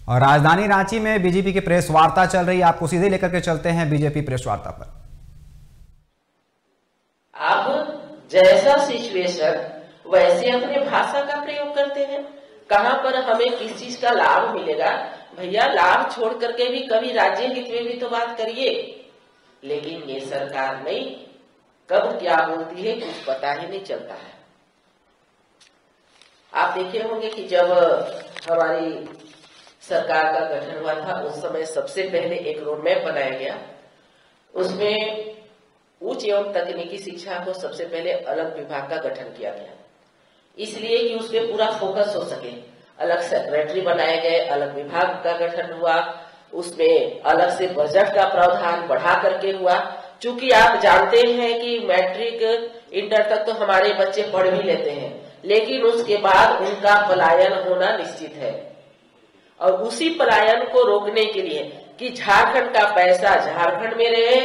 और राजधानी रांची में बीजेपी की प्रेस वार्ता चल रही है, आपको सीधे लेकर के चलते हैं बीजेपी प्रेस वार्ता पर। अब जैसा सिचुएशन वैसे अपने भाषा का प्रयोग करते हैं। कहां पर हमें किस चीज का लाभ मिलेगा, भैया लाभ छोड़ करके भी कभी राज्य हित में भी तो बात करिए। लेकिन ये सरकार नहीं, कब क्या बोलती है कुछ पता ही नहीं चलता है। आप देखे होंगे कि जब हमारी सरकार का गठन हुआ था उस समय सबसे पहले एक रोड मैप बनाया गया। उसमें उच्च एवं तकनीकी शिक्षा को सबसे पहले अलग विभाग का गठन किया गया, इसलिए कि उस पर पूरा फोकस हो सके। अलग सेक्रेटरी बनाए गए, अलग विभाग का गठन हुआ, उसमें अलग से बजट का प्रावधान बढ़ा करके हुआ। चूंकि आप जानते हैं कि मैट्रिक इंटर तक तो हमारे बच्चे पढ़ भी लेते हैं, लेकिन उसके बाद उनका पलायन होना निश्चित है। और उसी पलायन को रोकने के लिए कि झारखंड का पैसा झारखंड में रहे,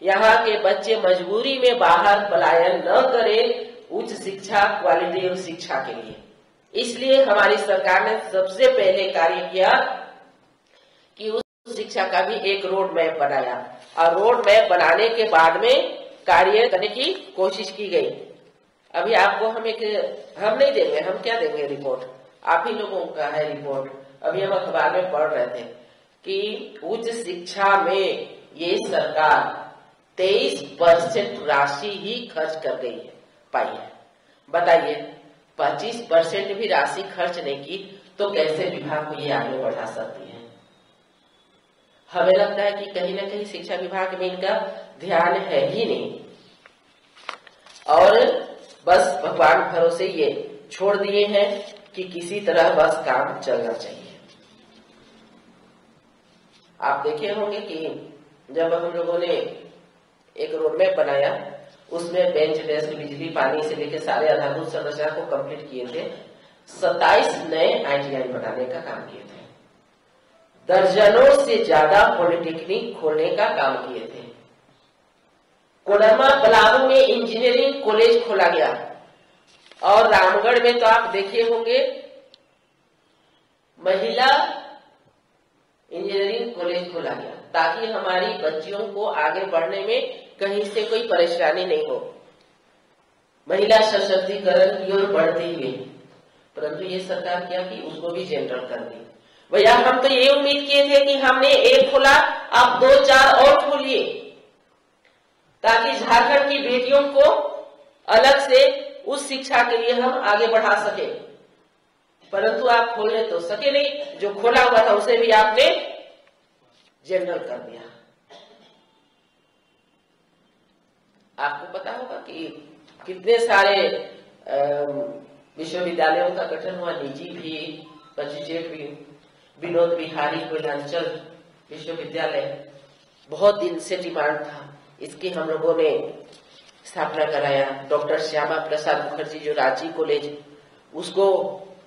यहाँ के बच्चे मजबूरी में बाहर पलायन न करें उच्च शिक्षा, क्वालिटी शिक्षा के लिए, इसलिए हमारी सरकार ने सबसे पहले कार्य किया कि उस शिक्षा का भी एक रोड मैप बनाया। और रोड मैप बनाने के बाद में कार्य करने की कोशिश की गई। अभी आपको हम नहीं देंगे, हम क्या देंगे रिपोर्ट, आप ही लोगों का है रिपोर्ट। अभी हम अखबार में पढ़ रहे थे कि उच्च शिक्षा में ये सरकार 23% राशि ही खर्च कर गई है, पाई है। बताइए 25% भी राशि खर्च नहीं की तो कैसे विभाग को ये आगे बढ़ा सकती है। हमें लगता है कि कहीं ना कहीं शिक्षा विभाग में इनका ध्यान है ही नहीं, और बस भगवान भरोसे ये छोड़ दिए हैं कि किसी तरह बस काम चलना चाहिए। आप देखे होंगे कि जब हम लोगों ने एक रोड मैप बनाया, उसमें बेंच, डेस्क, बिजली, पानी से लेकर सारे आधारभूत संरचना को कंप्लीट किए थे। 27 नए ITI बनाने का काम किए थे, दर्जनों से ज्यादा पॉलिटेक्निक खोलने का काम किए थे। कोडरमा पलामू में इंजीनियरिंग कॉलेज खोला गया, और रामगढ़ में तो आप देखे होंगे महिला इंजीनियरिंग कॉलेज खोला गया, ताकि हमारी बच्चियों को आगे बढ़ने में कहीं से कोई परेशानी नहीं हो, महिला सशक्तिकरण की ओर बढ़ती हुई। परंतु ये सरकार क्या की, उसको भी जनरल कर दी। भैया हम तो ये उम्मीद किए थे कि हमने एक खोला, आप 2-4 और खोलिए, ताकि झारखंड की बेटियों को अलग से उस शिक्षा के लिए हम आगे बढ़ा सके। परंतु आप खोलने तो सके नहीं, जो खोला हुआ था उसे भी आपने जनरल कर दिया। आपको पता होगा कि कितने सारे विश्वविद्यालयों का गठन हुआ, निजी भी, पंजीकृत भी। विनोद बिहारी कोयलांचल विश्वविद्यालय बहुत दिन से डिमांड था, इसकी हम लोगों ने स्थापना कराया। डॉक्टर श्यामा प्रसाद मुखर्जी जो रांची कॉलेज, उसको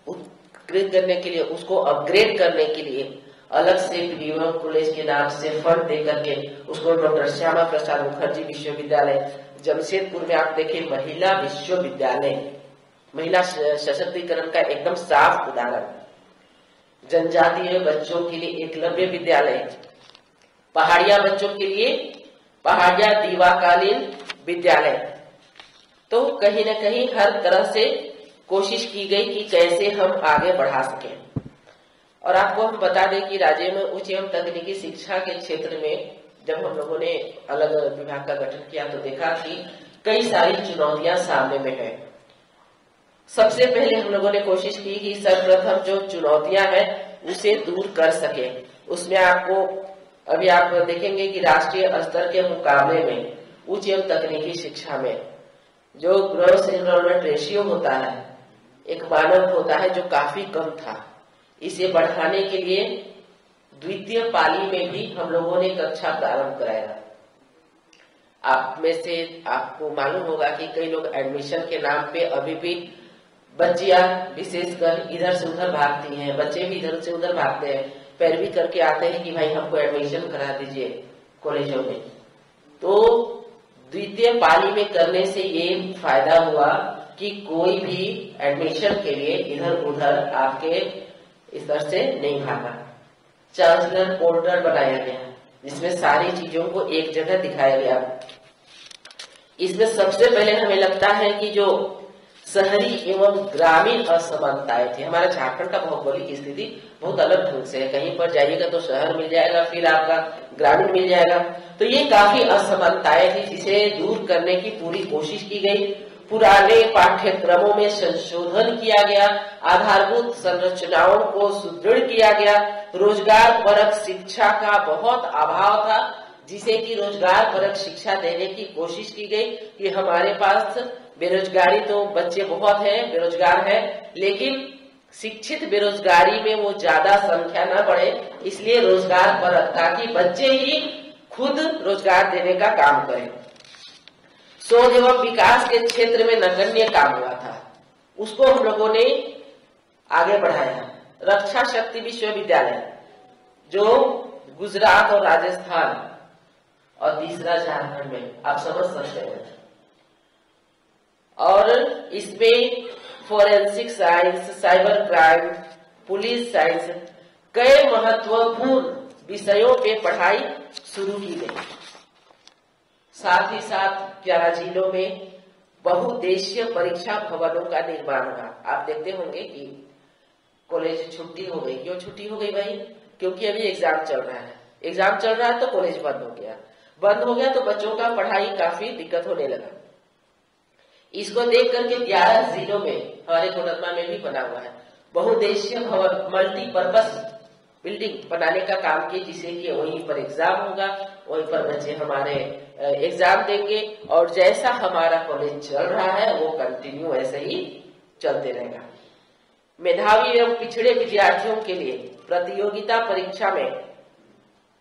उत्कृत करने के लिए, उसको अपग्रेड करने के लिए अलग से बीएम कॉलेज के नाम से फंड दे करके उसको डॉक्टर श्यामा प्रसाद मुखर्जी विश्वविद्यालय। जमशेदपुर में आप देखें महिला विश्वविद्यालय, महिला सशक्तिकरण का एकदम साफ उदाहरण। जनजातीय बच्चों के लिए एकलव्य विद्यालय, पहाड़िया बच्चों के लिए पहाड़िया दीवाकालीन विद्यालय। तो कहीं न कहीं हर तरह से कोशिश की गई कि कैसे हम आगे बढ़ा सकें। और आपको हम बता दें कि राज्य में उच्च एवं तकनीकी शिक्षा के क्षेत्र में जब हम लोगों ने अलग विभाग का गठन किया तो देखा कि कई सारी चुनौतियां सामने में है। सबसे पहले हम लोगों ने कोशिश की कि सर्वप्रथम जो चुनौतियां हैं उसे दूर कर सके। उसमें आपको अभी आप देखेंगे कि राष्ट्रीय स्तर के मुकाबले में उच्च एवं तकनीकी शिक्षा में जो ग्रॉस एनरोलमेंट रेशियो होता है, एक मानक होता है जो काफी कम था, इसे बढ़ाने के लिए द्वितीय पाली में भी हम लोगों ने कक्षा प्रारंभ कराया। आप में से आपको मालूम होगा कि कई लोग एडमिशन के नाम पे अभी भी बच्चियां विशेषकर इधर से उधर भागती हैं, बच्चे भी इधर से उधर भागते हैं, पैरवी करके आते हैं कि भाई हमको एडमिशन करा दीजिए कॉलेजों में। तो द्वितीय पाली में करने से ये फायदा हुआ कि कोई भी एडमिशन के लिए इधर उधर आपके स्तर से नहीं भागा। चांसलर पोर्टल बनाया गया जिसमें सारी चीजों को एक जगह दिखाया गया। इसमें सबसे पहले हमें लगता है कि जो शहरी एवं ग्रामीण असमानताएं थी, हमारा झारखंड का भौगोलिक स्थिति बहुत अलग ढंग से है, कहीं पर जाइएगा तो शहर मिल जाएगा, फिर आपका ग्रामीण मिल जाएगा, तो ये काफी असमानताएं थी जिसे दूर करने की पूरी कोशिश की गई। पुराने पाठ्यक्रमों में संशोधन किया गया, आधारभूत संरचनाओं को सुदृढ़ किया गया, रोजगार परक शिक्षा का बहुत अभाव था जिसे कि रोजगार परक शिक्षा देने की कोशिश की गई कि हमारे पास बेरोजगारी तो बच्चे बहुत हैं, बेरोजगार हैं, लेकिन शिक्षित बेरोजगारी में वो ज्यादा संख्या न बढ़े, इसलिए रोजगार परक ताकि बच्चे ही खुद रोजगार देने का काम करें। शोध एवं विकास के क्षेत्र में नगण्य काम हुआ था, उसको हम लोगों ने आगे बढ़ाया। रक्षा शक्ति विश्वविद्यालय जो गुजरात और राजस्थान और तीसरा झारखंड में, आप समझ सकते हैं, और इसमें forensic science, cyber crime, police science, कई महत्वपूर्ण विषयों पे पढ़ाई शुरू की गई। साथ ही साथ 11 जिलों में बहुउद्देशीय परीक्षा भवनों का निर्माण हुआ। आप देखते होंगे कि कॉलेज छुट्टी हो गई। क्यों छुट्टी हो गई भाई? क्योंकि अभी एग्जाम चल रहा है, एग्जाम चल रहा है तो कॉलेज बंद हो गया, बंद हो गया तो बच्चों का पढ़ाई काफी दिक्कत होने लगा। इसको देख करके 11 जिलों में, हमारे कोडरमा में भी बना हुआ है, बहुउद्देशीय भवन, मल्टीपर्पस बिल्डिंग बनाने का काम किया, जिसे कि वहीं पर एग्जाम होगा, वहीं पर बच्चे हमारे एग्जाम देंगे और जैसा हमारा कॉलेज चल रहा है वो कंटिन्यू ऐसे ही चलते रहेगा। मेधावी एवं पिछड़े विद्यार्थियों के लिए प्रतियोगिता परीक्षा में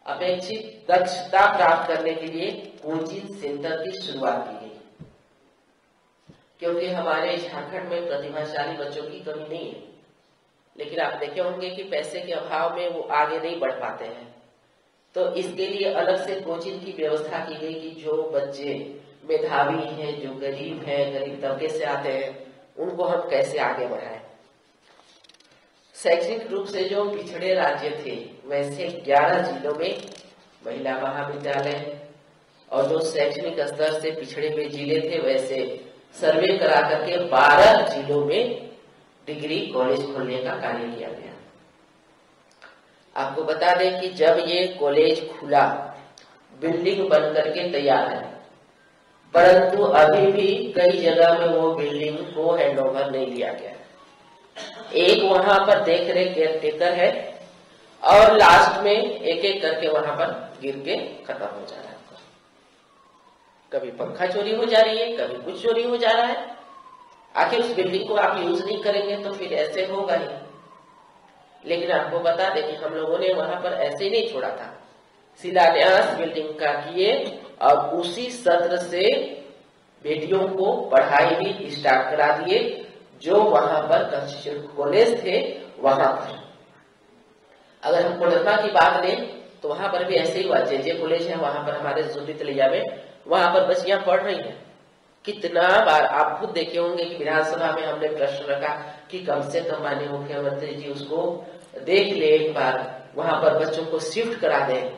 अपेक्षित दक्षता प्राप्त करने के लिए कोचिंग सेंटर की शुरुआत की गई, क्योंकि हमारे झारखंड में प्रतिभाशाली बच्चों की कमी नहीं है, लेकिन आप देखे होंगे कि पैसे के अभाव में वो आगे नहीं बढ़ पाते हैं। तो इसके लिए अलग से कोचिंग की व्यवस्था की गई कि जो बच्चे मेधावी हैं, जो गरीब हैं, गरीब तबके से आते हैं, उनको हम कैसे आगे बढ़ाएं। शैक्षणिक रूप से जो पिछड़े राज्य थे वैसे 11 जिलों में महिला महाविद्यालय, और जो शैक्षणिक स्तर से पिछड़े हुए जिले थे वैसे सर्वे करा करके 12 जिलों में डिग्री कॉलेज खोलने का कार्य किया गया। आपको बता दें कि जब ये कॉलेज खुला, बिल्डिंग बन करके तैयार है, परंतु अभी भी कई जगह में वो बिल्डिंग को हैंडओवर नहीं लिया गया। एक वहां पर देख रेख केयरटेकर है और लास्ट में एक एक करके वहां पर गिर के खत्म हो जा रहा है। कभी पंखा चोरी हो जा रही है, कभी कुछ चोरी हो जा रहा है। आखिर उस बिल्डिंग को आप यूज नहीं करेंगे तो फिर ऐसे होगा ही। लेकिन आपको बता दें कि हम लोगों ने वहां पर ऐसे ही नहीं छोड़ा था, शिलान्यास बिल्डिंग का किए और उसी सत्र से बेटियों को पढ़ाई भी स्टार्ट करा दिए। जो वहां पर कंस्टिट्यूशन कॉलेज थे वहां पर, अगर हम कोडरमा की बात लें तो वहां पर भी ऐसे ही हुआ। जे कॉलेज है वहां पर हमारे जुबली तलिया में, वहां पर बच्चियां पढ़ रही हैं। कितना बार आप खुद देखे होंगे कि विधानसभा में हमने प्रश्न रखा कि कम से कम माननीय मुख्यमंत्री जी उसको देख ले, एक बार वहां पर बच्चों को शिफ्ट करा दें।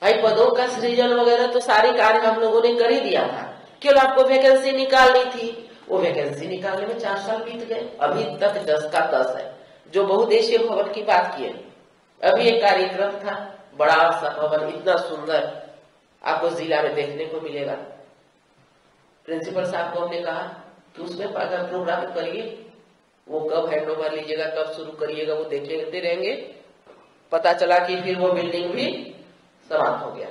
भाई पदों का सृजन वगैरह तो सारी कार्य हम लोगों ने कर ही दिया था, केवल आपको वैकेंसी निकालनी थी। वो वैकेंसी निकालने में 4 साल बीत गए, अभी तक 10 का 10 है। जो बहुउद्देशीय भवन की बात की है, अभी एक कार्यक्रम था, बड़ा सा भवन, इतना सुंदर, आपको जिला में देखने को मिलेगा। प्रिंसिपल साहब को हमने कहा कि उसमें अगर प्रोग्राम करिए, वो कब हैंड ओवर लीजिएगा, कब शुरू करिएगा, वो देखते रहेंगे। पता चला कि फिर वो बिल्डिंग भी समाप्त हो गया।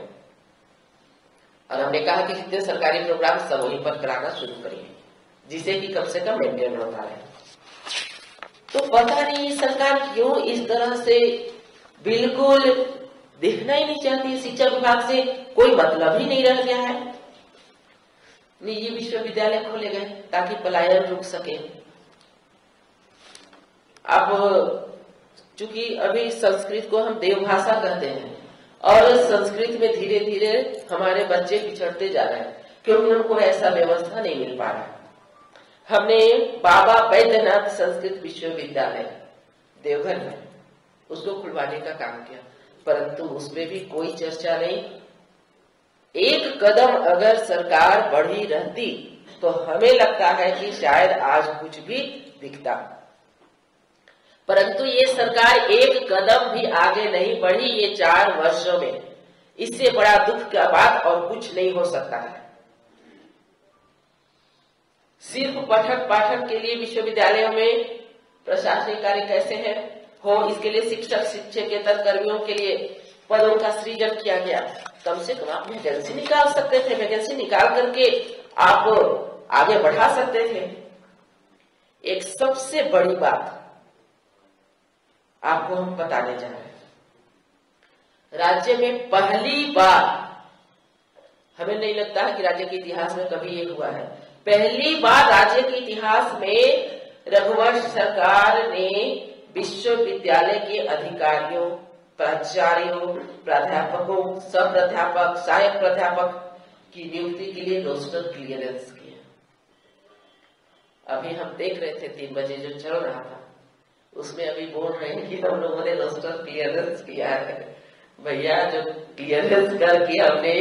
और हमने कहा कि जितने सरकारी प्रोग्राम सब वहीं पर कराना शुरू करिए, जिसे कि कम से कम मेंटेन होता रहे। तो पता नहीं सरकार क्यों इस तरह से बिल्कुल देखना ही नहीं चाहती। शिक्षा विभाग से कोई मतलब ही नहीं रह गया है। निजी विश्वविद्यालय खोले गए ताकि पलायन रुक सके। अब चूंकि अभी संस्कृत को हम देवभाषा कहते हैं और संस्कृत में धीरे धीरे हमारे बच्चे पिछड़ते जा रहे हैं, क्योंकि उनको ऐसा व्यवस्था नहीं मिल पा रहा है। हमने बाबा बैद्यनाथ संस्कृत विश्वविद्यालय देवघर में उसको खुलवाने का काम किया, परंतु उसमें भी कोई चर्चा नहीं। एक कदम अगर सरकार बढ़ी रहती तो हमें लगता है कि शायद आज कुछ भी दिखता, परंतु ये सरकार एक कदम भी आगे नहीं बढ़ी ये 4 वर्षों में। इससे बड़ा दुख का बात और कुछ नहीं हो सकता है। सिर्फ पठन पाठन के लिए विश्वविद्यालयों में प्रशासनिक कार्य कैसे हो, इसके लिए शिक्षक शिक्षकेतर कर्मियों के लिए पदों का सृजन किया गया। कम से कम आप वैकेंसी निकाल सकते थे, वैकेंसी निकाल करके आप आगे बढ़ा सकते थे। एक सबसे बड़ी बात आपको हम बताने जा रहे हैं। राज्य में पहली बार, हमें नहीं लगता है कि राज्य के इतिहास में कभी ये हुआ है, पहली बार राज्य के इतिहास में रघुवंश सरकार ने विश्वविद्यालय के अधिकारियों, प्राचार्यों, प्राध्यापकों, सह प्राध्यापक, सहायक प्राध्यापक की नियुक्ति के लिए रोस्टर क्लियरेंस किया। अभी हम देख रहे थे 3 बजे जो चल रहा था, उसमें अभी बोल रहे हैं कि हम लोगों ने रोस्टर क्लियरेंस किया है। भैया, जो क्लियरेंस करके हमने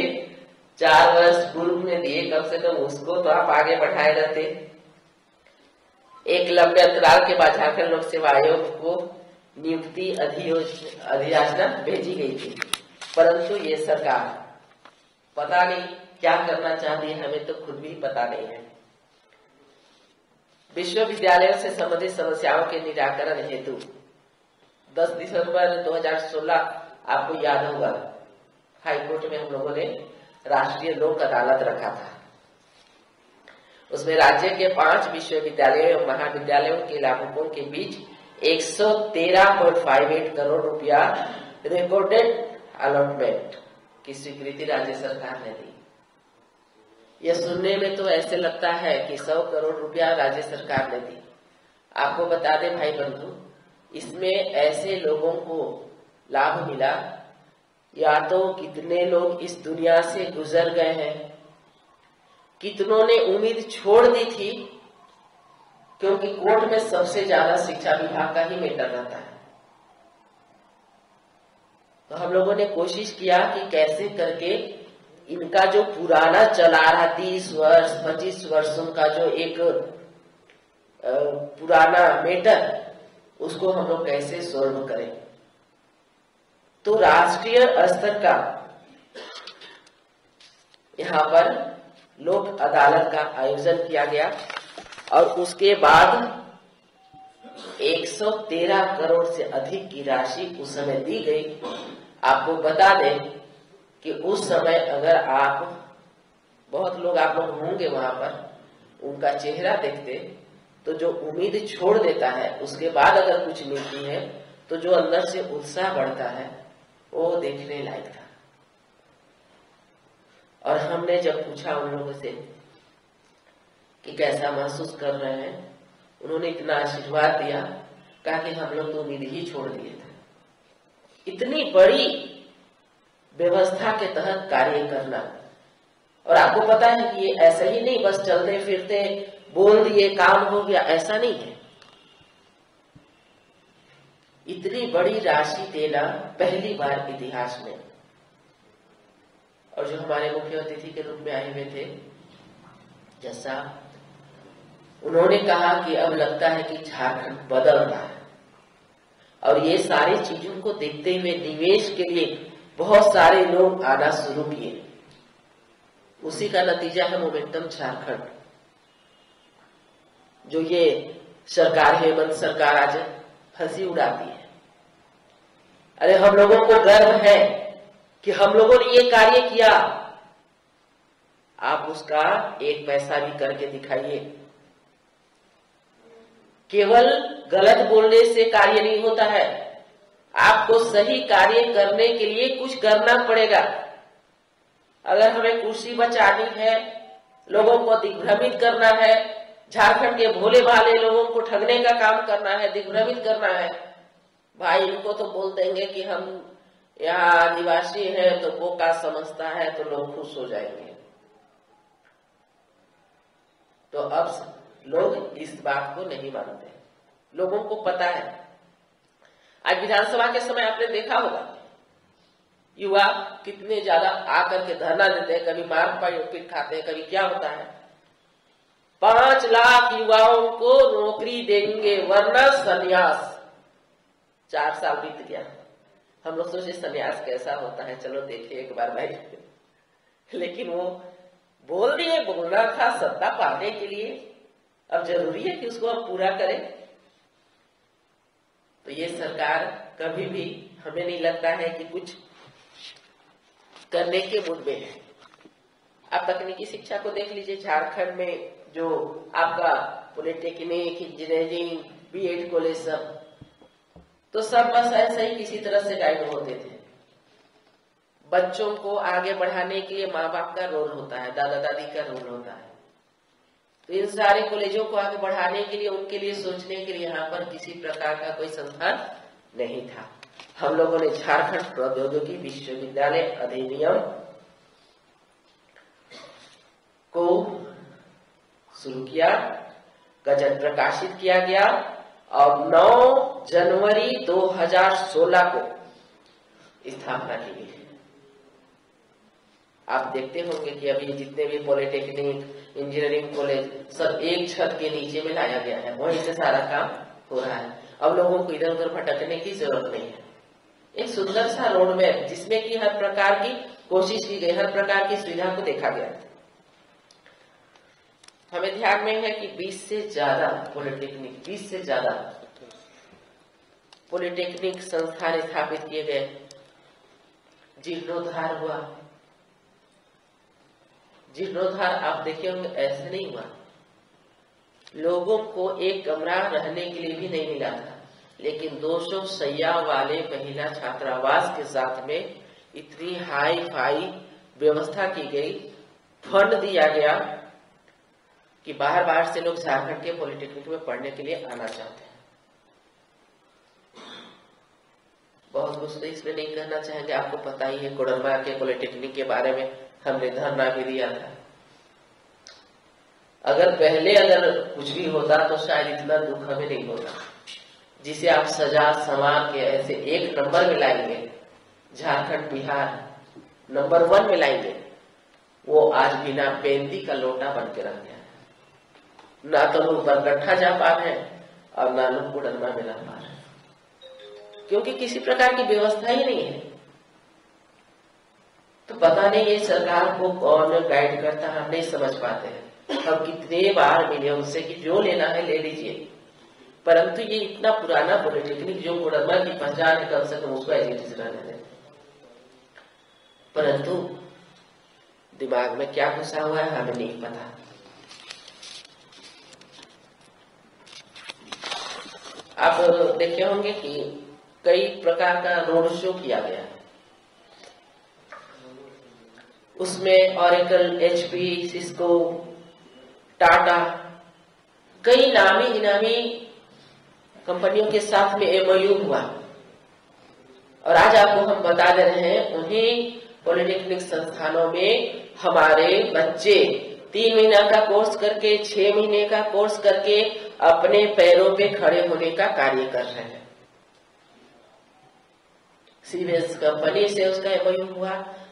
4 वर्ष पूर्व में दिए, कम से कम उसको तो आप आगे बढ़ाए रहते। एक लंबे अंतराल के बाद झारखंड लोक सेवा आयोग को नियुक्ति अधियाचना भेजी गई थी, परंतु ये सरकार पता नहीं क्या करना चाहती है, हमें तो खुद भी पता नहीं है। विश्वविद्यालयों से संबंधित समस्याओं के निराकरण हेतु 10 दिसंबर 2016 आपको याद होगा, हाईकोर्ट में हम लोगों ने राष्ट्रीय लोक अदालत रखा था। उसमें राज्य के 5 विश्वविद्यालयों एवं महाविद्यालयों के लाभुकों के बीच 113.58 करोड़ रुपया रिकॉर्डेड अलॉटमेंट की स्वीकृति राज्य सरकार ने दी। यह सुनने में तो ऐसे लगता है कि 100 करोड़ रुपया राज्य सरकार ने दी। आपको बता दें भाई बंधु, इसमें ऐसे लोगों को लाभ मिला, या तो कितने लोग इस दुनिया से गुजर गए हैं, कितनों ने उम्मीद छोड़ दी थी, क्योंकि कोर्ट में सबसे ज्यादा शिक्षा विभाग का ही मैटर रहता है। तो हम लोगों ने कोशिश किया कि कैसे करके इनका जो पुराना चला रहा 30 वर्ष 25 वर्षों का जो एक पुराना मैटर, उसको हम लोग कैसे सॉल्व करें। तो राष्ट्रीय स्तर का यहाँ पर लोक अदालत का आयोजन किया गया और उसके बाद 113 करोड़ से अधिक की राशि उस समय दी गई। आपको बता दें कि उस समय अगर आप, बहुत लोग आप लोग होंगे वहां पर, उनका चेहरा देखते तो जो उम्मीद छोड़ देता है उसके बाद अगर कुछ मिलती है तो जो अंदर से उत्साह बढ़ता है वो देखने लायक था। और हमने जब पूछा उन लोगों से कि कैसा महसूस कर रहे हैं, उन्होंने इतना आशीर्वाद दिया, कहा कि हम लोग तो उम्मीद ही छोड़ दिए थे। इतनी बड़ी व्यवस्था के तहत कार्य करना, और आपको पता है कि ये ऐसा ही नहीं बस चलते फिरते बोल दिए काम हो गया, ऐसा नहीं है। इतनी बड़ी राशि देना पहली बार इतिहास में। और जो हमारे मुख्य अतिथि के रूप में आए हुए थे जैसा, उन्होंने कहा कि अब लगता है कि झारखंड बदल रहा है, और ये सारी चीजों को देखते हुए निवेश के लिए बहुत सारे लोग आना शुरू किए। उसी का नतीजा है मोमेंटम झारखंड। जो ये सरकार, हेमंत सरकार आज हंसी उड़ाती है। अरे हम लोगों को गर्व है कि हम लोगों ने ये कार्य किया, आप उसका 1 पैसा भी करके दिखाइए। केवल गलत बोलने से कार्य नहीं होता है, आपको सही कार्य करने के लिए कुछ करना पड़ेगा। अगर हमें कुर्सी बचानी है, लोगों को दिग्भ्रमित करना है, झारखंड के भोले भाले लोगों को ठगने का काम करना है, दिग्भ्रमित करना है, भाई इनको तो बोल देंगे कि हम यहाँ आदिवासी हैं तो वो का समझता है, तो लोग खुश हो जाएंगे। तो अब लोग इस बात को नहीं मानते, लोगों को पता है। आज विधानसभा के समय आपने देखा होगा युवा कितने ज्यादा आकर के धरना देते हैं, कभी मार पीट खाते हैं, कभी क्या होता है। 5 लाख युवाओं को नौकरी देंगे वरना संन्यास। 4 साल बीत गया, हम लोग सोचे संन्यास कैसा होता है, चलो देखिए एक बार भाई। लेकिन वो बोल दिए, बोलना था सत्ता पाने के लिए, अब जरूरी है कि उसको हम पूरा करें। तो ये सरकार कभी भी हमें नहीं लगता है कि कुछ करने के मूड में है। आप तकनीकी शिक्षा को देख लीजिए, झारखंड में जो आपका पॉलिटेक्निक, इंजीनियरिंग, बीएड कॉलेज सब, तो सब बस ऐसे ही किसी तरह से गाइड होते थे। बच्चों को आगे बढ़ाने के लिए माँ बाप का रोल होता है, दादा दादी का रोल होता है। तो इन सारे कॉलेजों को आगे बढ़ाने के लिए, उनके लिए सोचने के लिए यहाँ पर किसी प्रकार का कोई संस्थान नहीं था। हम लोगों ने झारखंड प्रौद्योगिकी विश्वविद्यालय अधिनियम को शुरू किया, गजट प्रकाशित किया गया और 9 जनवरी 2016 को स्थापना की गई। आप देखते होंगे कि अभी जितने भी पॉलिटेक्निक, इंजीनियरिंग कॉलेज सब एक छत के नीचे में लाया गया है, वहीं से सारा काम हो रहा है। अब लोगों को इधर उधर भटकने की जरूरत नहीं है। एक सुंदर सा रोड मैप जिसमें कि हर प्रकार की कोशिश की गई, हर प्रकार की सुविधा को देखा गया। हमें ध्यान में है कि 20 से ज्यादा पॉलिटेक्निक संस्थान स्थापित किए गए। जीर्णोद्धार हुआ। जीर्णोद्धार आप देखे होंगे ऐसे नहीं हुआ, लोगों को एक कमरा रहने के लिए भी नहीं मिला था, लेकिन 200 शैया वाले महिला छात्रावास के साथ में इतनी हाई फाई व्यवस्था की गई, फंड दिया गया कि बाहर बाहर से लोग झारखंड के पॉलिटेक्निक में पढ़ने के लिए आना चाहते हैं। बहुत कुछ तो इसमें नहीं कहना चाहेंगे, आपको पता ही है कोडरमा के पॉलिटेक्निक के बारे में हमने धरना भी दिया था। अगर कुछ भी होता तो शायद इतना दुख हमें नहीं होता। जिसे आप सजा संवार के ऐसे 1 नंबर में लाएंगे, झारखंड बिहार नंबर 1 में लाएंगे, वो आज बिना बेंती का लोटा बन के रह गया। ना तो लोग बरगट्ठा जा पा रहे हैं और ना लोग कोडरमा में रह पा रहे हैं, क्योंकि किसी प्रकार की व्यवस्था ही नहीं है। तो पता नहीं ये सरकार को कौन गाइड करता है, हम नहीं समझ पाते हैं। हम कितने बार मिले उनसे कि जो लेना है ले लीजिए, परंतु ये इतना पुराना पॉलिटेक्निक जो कोडरमा की पहचान है, कम से कम उसको एजिटेशन रहने दें। परंतु दिमाग में क्या घुसा हुआ है हमें नहीं पता। आप देखे होंगे कि कई प्रकार का रोड शो किया गया है, उसमें ऑरेकल, एचपी, सिस्को, टाटा, कई नामी इनामी कंपनियों के साथ में एमओयू हुआ। और आज आपको हम बता दे रहे हैं, उन्हीं पॉलिटेक्निक संस्थानों में हमारे बच्चे 3 महीना का कोर्स करके, 6 महीने का कोर्स करके अपने पैरों पे खड़े होने का कार्य कर रहे हैं। सीवेज कंपनी से उसका एमओयू हुआ,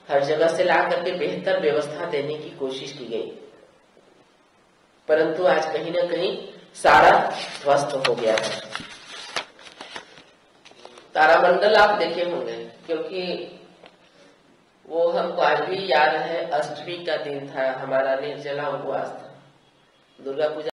हर जगह से ला करके बेहतर व्यवस्था देने की कोशिश की गई, परंतु आज कहीं ना कहीं सारा ध्वस्त हो गया है। तारामंडल आप देखे होंगे, क्योंकि वो हमको आज भी याद है, अष्टमी का दिन था, हमारा निर्जला उपवास था, दुर्गा पूजा